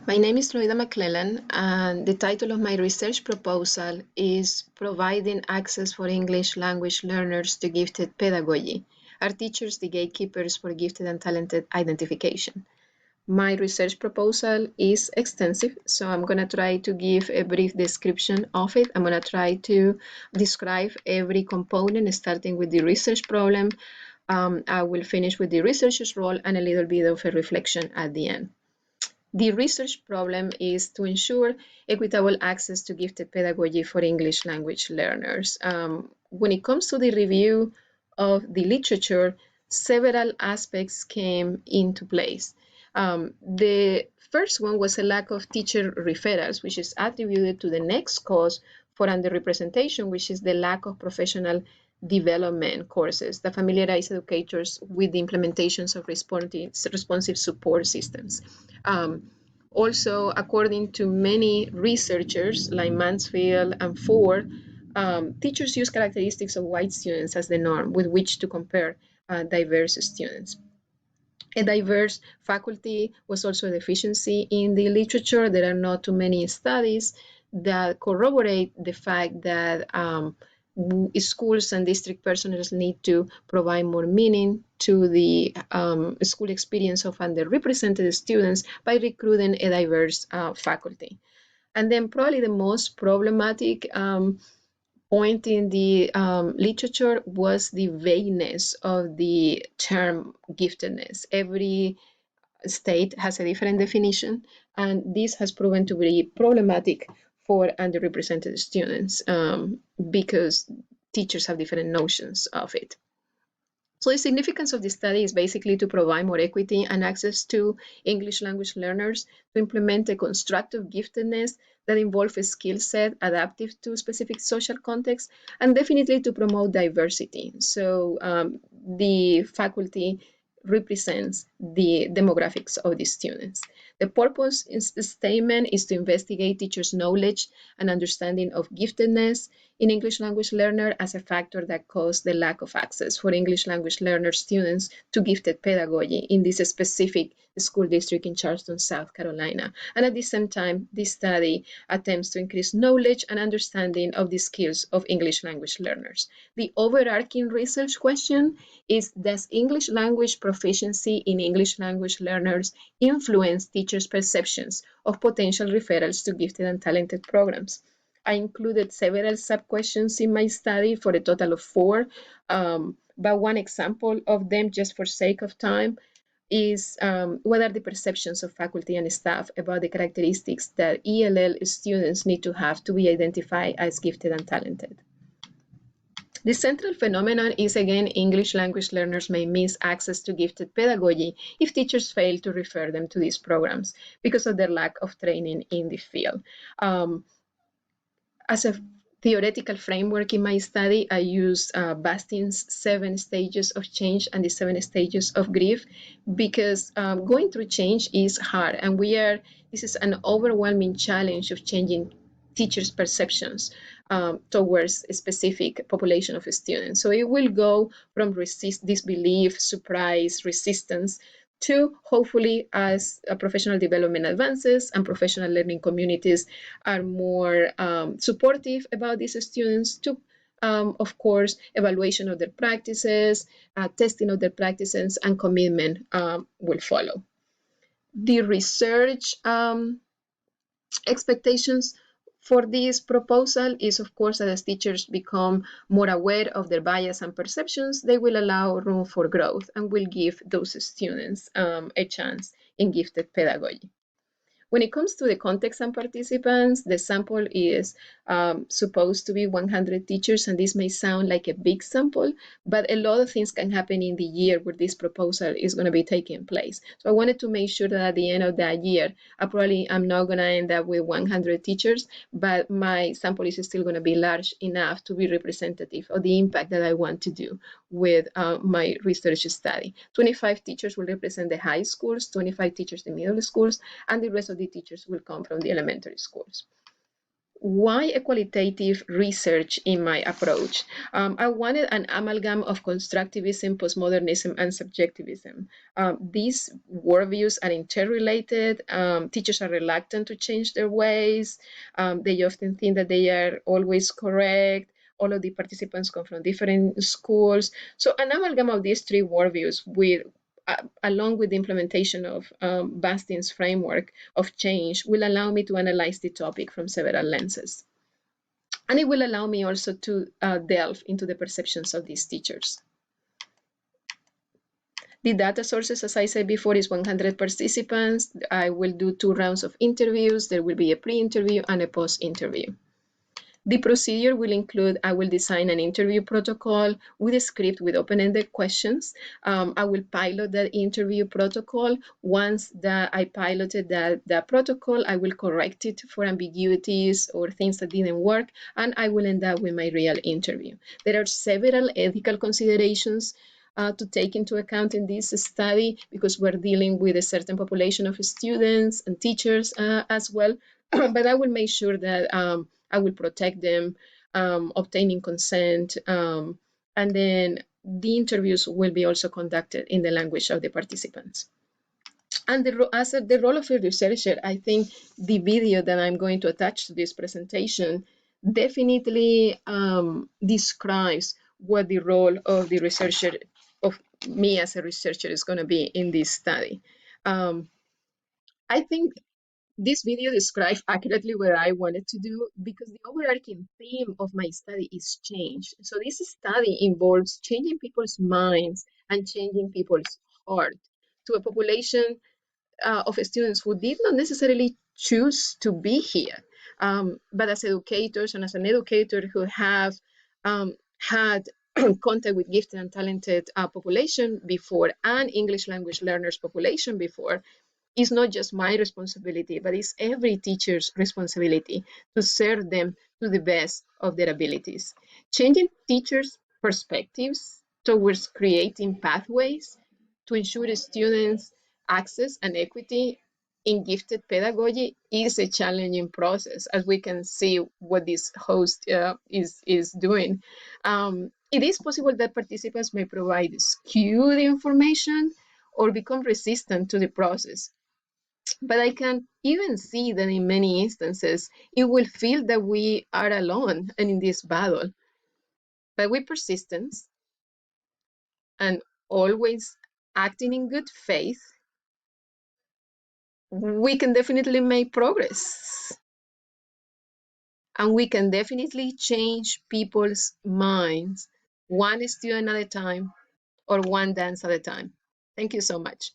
My name is Loida McClellan, and the title of my research proposal is Providing Access for English Language Learners to Gifted Pedagogy. Are teachers the gatekeepers for gifted and talented identification? My research proposal is extensive, so I'm going to try to give a brief description of it. I'm going to try to describe every component, starting with the research problem. I will finish with the researcher's role and a little bit of a reflection at the end. The research problem is to ensure equitable access to gifted pedagogy for English language learners. When it comes to the review of the literature, several aspects came into place. The first one was a lack of teacher referrals, which is attributed to the next cause for underrepresentation, which is the lack of professional development courses that familiarize educators with the implementations of responsive support systems. Also, according to many researchers like Mansfield and Ford, teachers use characteristics of white students as the norm with which to compare diverse students. A diverse faculty was also a deficiency in the literature. There are not too many studies that corroborate the fact that schools and district personnel need to provide more meaning to the school experience of underrepresented students by recruiting a diverse faculty. And then probably the most problematic point in the literature was the vagueness of the term giftedness. Every state has a different definition, and this has proven to be problematic for underrepresented students because teachers have different notions of it. So the significance of the study is basically to provide more equity and access to English language learners, to implement a constructive giftedness that involves a skill set adaptive to specific social contexts, and definitely to promote diversity. So the faculty represents the demographics of the students. The purpose statement is to investigate teachers' knowledge and understanding of giftedness in English language learner as a factor that caused the lack of access for English language learner students to gifted pedagogy in this specific school district in Charleston, South Carolina. And at the same time, this study attempts to increase knowledge and understanding of the skills of English language learners. The overarching research question is, does English language proficiency in English language learners influence teachers' perceptions of potential referrals to gifted and talented programs? I included several sub-questions in my study for a total of 4, but one example of them, just for sake of time, is what are the perceptions of faculty and staff about the characteristics that ELL students need to have to be identified as gifted and talented. The central phenomenon is, again, English language learners may miss access to gifted pedagogy if teachers fail to refer them to these programs because of their lack of training in the field. As a theoretical framework in my study, I used Bastin's 7 stages of change and the 7 stages of grief because going through change is hard, and this is an overwhelming challenge of changing teachers' perceptions towards a specific population of students. So it will go from disbelief, surprise, resistance, to hopefully, as professional development advances and professional learning communities are more supportive about these students, to of course, evaluation of their practices, testing of their practices, and commitment will follow. The research expectations for this proposal is, of course, that as teachers become more aware of their bias and perceptions, they will allow room for growth and will give those students a chance in gifted pedagogy. When it comes to the context and participants, the sample is supposed to be 100 teachers, and this may sound like a big sample, but a lot of things can happen in the year where this proposal is going to be taking place. So I wanted to make sure that at the end of that year, I'm not going to end up with 100 teachers, but my sample is still going to be large enough to be representative of the impact that I want to do with my research study. 25 teachers will represent the high schools, 25 teachers the middle schools, and the rest of the teachers will come from the elementary schools. why a qualitative research in my approach? I wanted an amalgam of constructivism, postmodernism, and subjectivism. These worldviews are interrelated. Teachers are reluctant to change their ways. They often think that they are always correct. All of the participants come from different schools. So an amalgam of these three worldviews along with the implementation of Bastian's framework of change, will allow me to analyze the topic from several lenses. And it will allow me also to delve into the perceptions of these teachers. The data sources, as I said before, is 100 participants. I will do 2 rounds of interviews. There will be a pre-interview and a post-interview. The procedure will include, I will design an interview protocol with a script with open-ended questions. I will pilot that interview protocol. Once that I piloted that protocol, I will correct it for ambiguities or things that didn't work, and I will end up with my real interview. There are several ethical considerations to take into account in this study because we're dealing with a certain population of students and teachers as well. But I will make sure that I will protect them, obtaining consent, and then the interviews will be also conducted in the language of the participants. And as the role of a researcher, I think the video that I'm going to attach to this presentation definitely describes what the role of the researcher, of me as a researcher, is going to be in this study. I think this video describes accurately what I wanted to do because the overarching theme of my study is change. So this study involves changing people's minds and changing people's heart to a population of students who did not necessarily choose to be here, but as educators and as an educator who have had contact with gifted and talented population before and English language learners population before, it's not just my responsibility, but it's every teacher's responsibility to serve them to the best of their abilities. Changing teachers' perspectives towards creating pathways to ensure students access and equity in gifted pedagogy is a challenging process, as we can see what this host is doing. It is possible that participants may provide skewed information or become resistant to the process. But I can even see that in many instances, it will feel that we are alone and in this battle. But with persistence and always acting in good faith, we can definitely make progress. And we can definitely change people's minds, one student at a time or one dance at a time. Thank you so much.